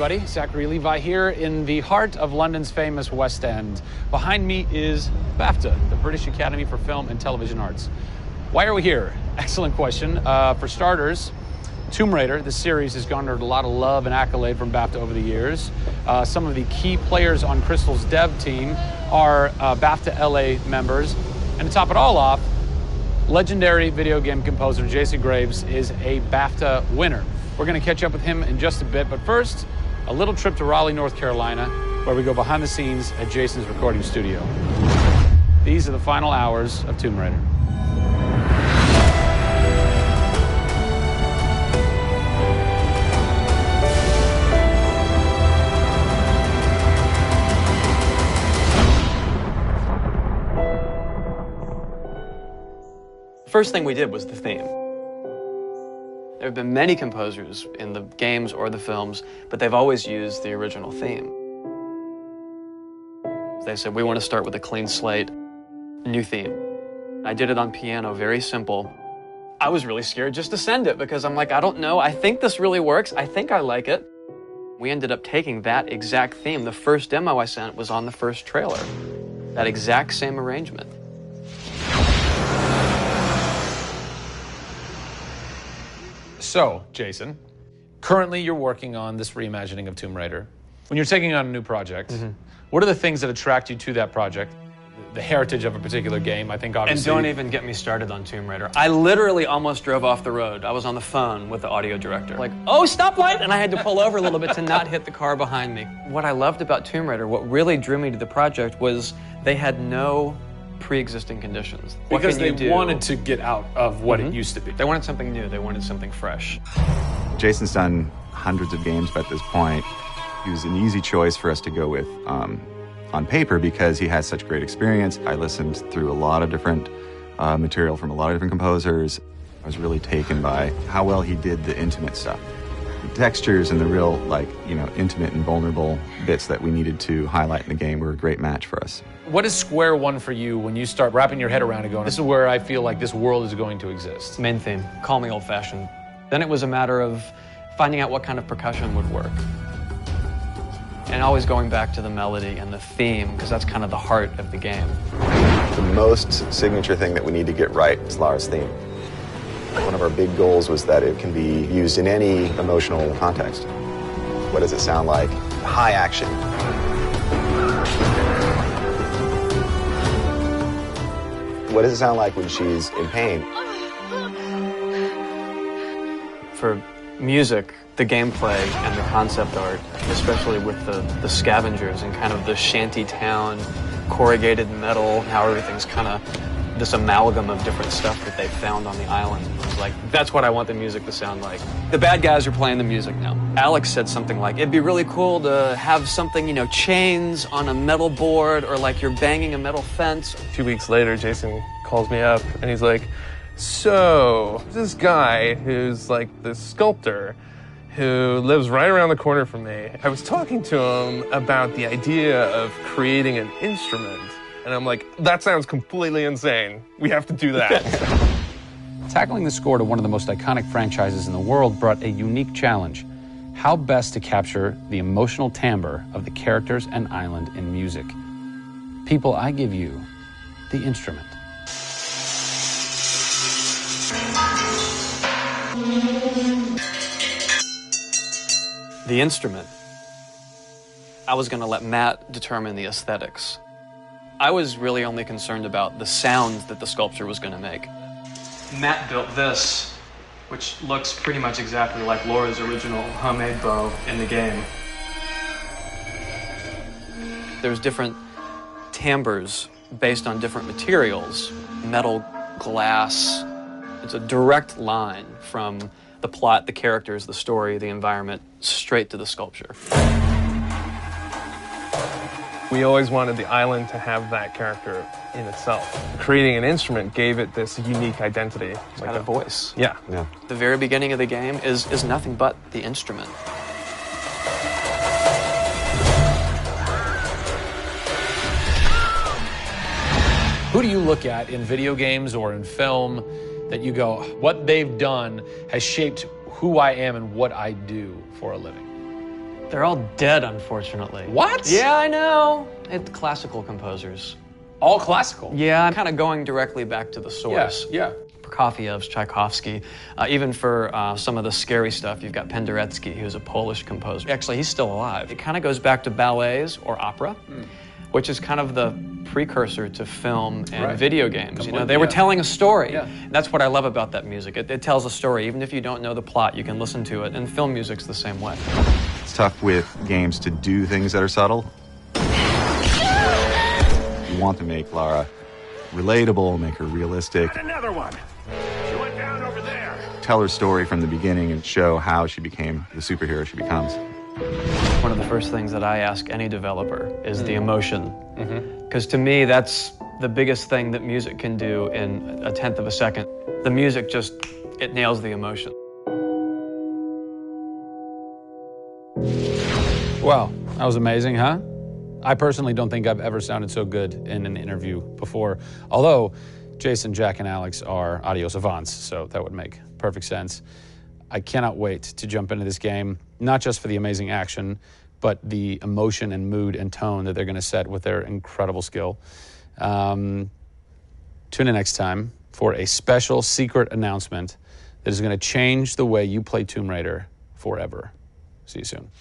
everybody. Zachary Levi here in the heart of London's famous West End. Behind me is BAFTA, the British Academy for Film and Television Arts. Why are we here? Excellent question. For starters, Tomb Raider, the series, has garnered a lot of love and accolade from BAFTA over the years. Some of the key players on Crystal's dev team are BAFTA LA members. And to top it all off, legendary video game composer Jason Graves is a BAFTA winner. We're going to catch up with him in just a bit, but first, a little trip to Raleigh, North Carolina, where we go behind the scenes at Jason's recording studio. These are the final hours of Tomb Raider. First thing we did was the theme. There have been many composers in the games or the films, but they've always used the original theme. They said, we want to start with a clean slate, new theme. I did it on piano, very simple. I was really scared just to send it because I'm like, I don't know, I think this really works, I think I like it. We ended up taking that exact theme. The first demo I sent was on the first trailer. That exact same arrangement. So, Jason, currently you're working on this reimagining of Tomb Raider. When you're taking on a new project, what are the things that attract you to that project? The heritage of a particular game, I think, obviously. And don't even get me started on Tomb Raider. I literally almost drove off the road. I was on the phone with the audio director. Like, oh, stoplight! And I had to pull over a little bit to not hit the car behind me. What I loved about Tomb Raider, what really drew me to the project was they had no pre-existing conditions. Because they wanted to get out of what it used to be. They wanted something new. They wanted something fresh. Jason's done hundreds of games at this point. He was an easy choice for us to go with on paper because he has such great experience. I listened through a lot of different material from a lot of different composers. I was really taken by how well he did the intimate stuff. The textures and the real, intimate and vulnerable bits that we needed to highlight in the game were a great match for us. What is square one for you when you start wrapping your head around and going, this is where I feel like this world is going to exist? Main theme. Call me old-fashioned. Then it was a matter of finding out what kind of percussion would work. And always going back to the melody and the theme, because that's kind of the heart of the game. The most signature thing that we need to get right is Lara's theme. One of our big goals was that it can be used in any emotional context. What does it sound like? High action. What does it sound like when she's in pain? For music, the gameplay and the concept art, especially with the scavengers and kind of the shanty town, corrugated metal, how everything's kind of this amalgam of different stuff that they found on the island. It was like, that's what I want the music to sound like. The bad guys are playing the music now. Alex said something like, it'd be really cool to have something, chains on a metal board or like you're banging a metal fence. 2 weeks later, Jason calls me up and he's like, so this guy who's like the sculptor who lives right around the corner from me, I was talking to him about the idea of creating an instrument. And I'm like, that sounds completely insane. We have to do that. Tackling the score to one of the most iconic franchises in the world brought a unique challenge. How best to capture the emotional timbre of the characters and island in music? People, I give you the instrument. The instrument. I was going to let Matt determine the aesthetics. I was really only concerned about the sounds that the sculpture was going to make. Matt built this, which looks pretty much exactly like Laura's original homemade bow in the game. There's different timbres based on different materials, metal, glass. It's a direct line from the plot, the characters, the story, the environment, straight to the sculpture. We always wanted the island to have that character in itself. Creating an instrument gave it this unique identity. It's got a voice. Yeah. The very beginning of the game is nothing but the instrument. Who do you look at in video games or in film that you go, what they've done has shaped who I am and what I do for a living? They're all dead, unfortunately. What? Yeah, I know. It's classical composers. All classical? Yeah, I'm kind of going directly back to the source. Yeah. Prokofiev's, Tchaikovsky. Even for some of the scary stuff, you've got Penderecki, who's a Polish composer. Actually, he's still alive. It kind of goes back to ballets or opera, which is kind of the precursor to film and video games. You know, they were telling a story. Yeah. And that's what I love about that music. It tells a story. Even if you don't know the plot, you can listen to it. And film music's the same way. It's tough with games to do things that are subtle. You want to make Lara relatable, make her realistic. Got another one. She went down over there. Tell her story from the beginning and show how she became the superhero she becomes. One of the first things that I ask any developer is the emotion. Because to me, that's the biggest thing that music can do in a tenth of a second. The music just, it nails the emotion. Wow, that was amazing, huh? I personally don't think I've ever sounded so good in an interview before, although Jason, Jack, and Alex are audio savants, so that would make perfect sense. I cannot wait to jump into this game, not just for the amazing action, but the emotion and mood and tone that they're going to set with their incredible skill. Tune in next time for a special secret announcement that is going to change the way you play Tomb Raider forever. See you soon.